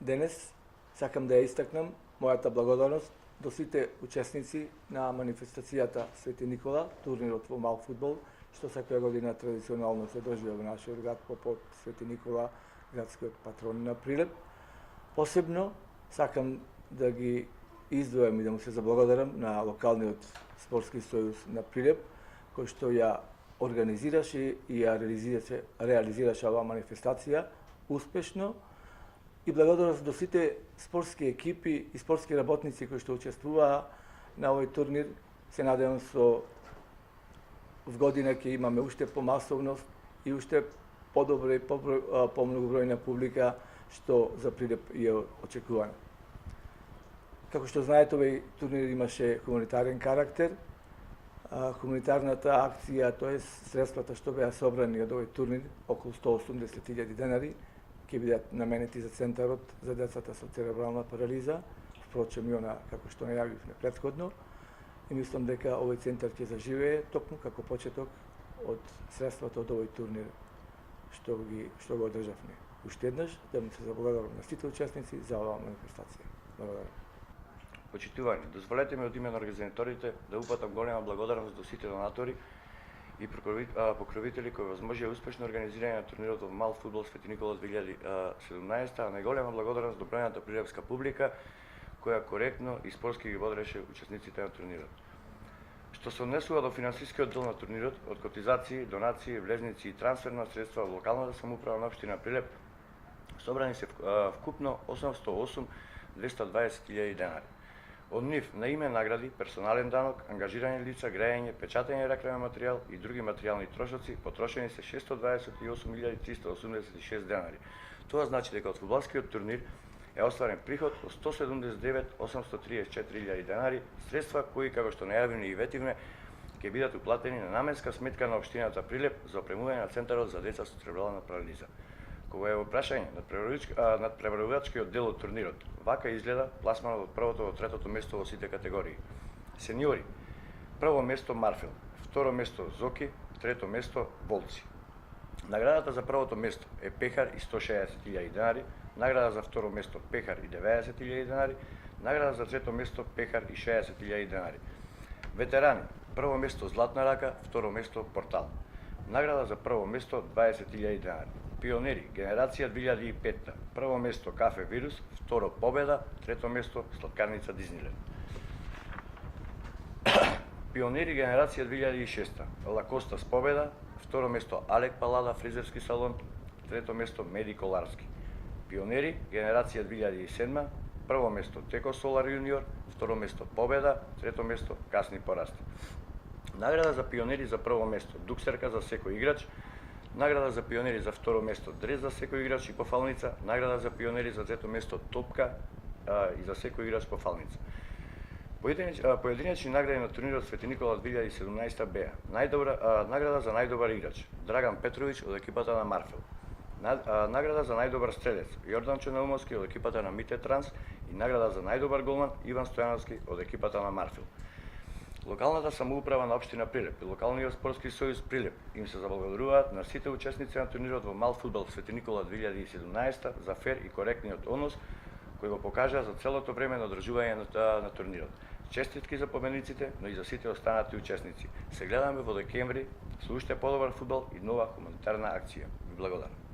Денес сакам да ја истакнам мојата благодарност до сите учесници на манифестацијата Свети Никола, турнирот во мал фудбал, што секоја година традиционално се држи во нашиот град по повод Свети Никола, градскиот патрон на Прилеп. Посебно сакам да ги издвојам и да му се заблагодарам на локалниот спортски сојуз на Прилеп, кој што ја организираше и ја реализираше оваа манифестација успешно, и благодарност до сите спортски екипи и спортски работници кои што учествуваа на овој турнир. Се надевам со вгодина ќе имаме уште помасовност и уште подобра и помногубројна публика што за Прилеп е очекувана. Како што знаете, овој турнир имаше хуманитарен карактер. Хуманитарната акција, тоа средствата што беа собрани од овој турнир, околу 180.000 денари, ќе бидат наменети за Центарот за децата со церебрална парализа, впрочем и она како што најавивме претходно, и мислам дека овој центар ќе заживее токму како почеток од средствата од овој турнир што го одржавме. Уште еднаш да му се заблагодарам на сите учесници за оваа манифестација. Благодарам. Почитувани, дозволете ми од име на организаторите да упатам голема благодарност до сите донатори и покровители кои возможија успешно организирање на турнирот во мал фудбал Свети Никола 2017, а најголема благодарност до бројната прилепска публика која коректно и спортски ги бодреше учесниците на турнирот. Што се однесува до финансискиот дел на турнирот, од котизации, донации, влезници и трансферна средства во локалната самоуправа на општина Прилеп, собрани се вкупно 808.220.000 денари. Од нив на име награди, персонален данок, ангажирани лица, грејање, печатење рекламен материјал и други материјални трошоци потрошени се 628.386 денари. Тоа значи дека од фудбалскиот турнир е остварен приход од 179.834.000 денари, средства кои, како што најавивме и ветивме, ќе бидат уплатени на наменска сметка на општината Прилеп за опремување на Центарот за деца со церебрална парализа. Кога е во прашање над преварувачкиот дел од турнирот, вака изгледа пласманот од првото до третото место во сите категории. Сениори, прво место Марфел, второ место Зоки, трето место Болци. Наградата за првото место е пехар и 160.000 денари, награда за второ место пехар и 90.000 денари, награда за трето место пехар и 60.000 денари. Ветерани, прво место Златна рака, второ место Портал. Награда за прво место 20.000 денари. Пионери, генерација 2005, прво место Кафе Вирус, второ Победа, трето место Сладкарница Дизниленд. Пионери, генерација 2006, Лакоста с Победа, второ место Алек Палада, фризерски салон, трето место Меди Коларски. Пионери, генерација 2007, прво место Теко Солар Јуниор, второ место Победа, трето место Касни порасти. Награда за пионери за прво место Дуксерка за секој играч, награда за пионери за второ место Дрес за секој играч и пофалница, награда за пионери за трето место Топка и за секој играч пофалница. Поединечни награди на турнирот Свети Никола 2017 беа награда за најдобар играч Драган Петровиќ од екипата на Марфел, награда за најдобар стрелец Јордан Ченаумовски од екипата на Мите Транс и награда за најдобар голман Иван Стојановски од екипата на Марфел. Локалната самоуправа на општина Прилеп и локалниот спортски сојуз Прилеп им се заблагодаруваат на сите учесници на турнирот во мал фудбал Свети Никола 2017 за фер и коректниот однос кој го покажа за целото време на одржување на турнирот. Честитки за победниците, но и за сите останати учесници. Се гледаме во декември со уште подобар фудбал и нова хуманитарна акција. Ви благодарам.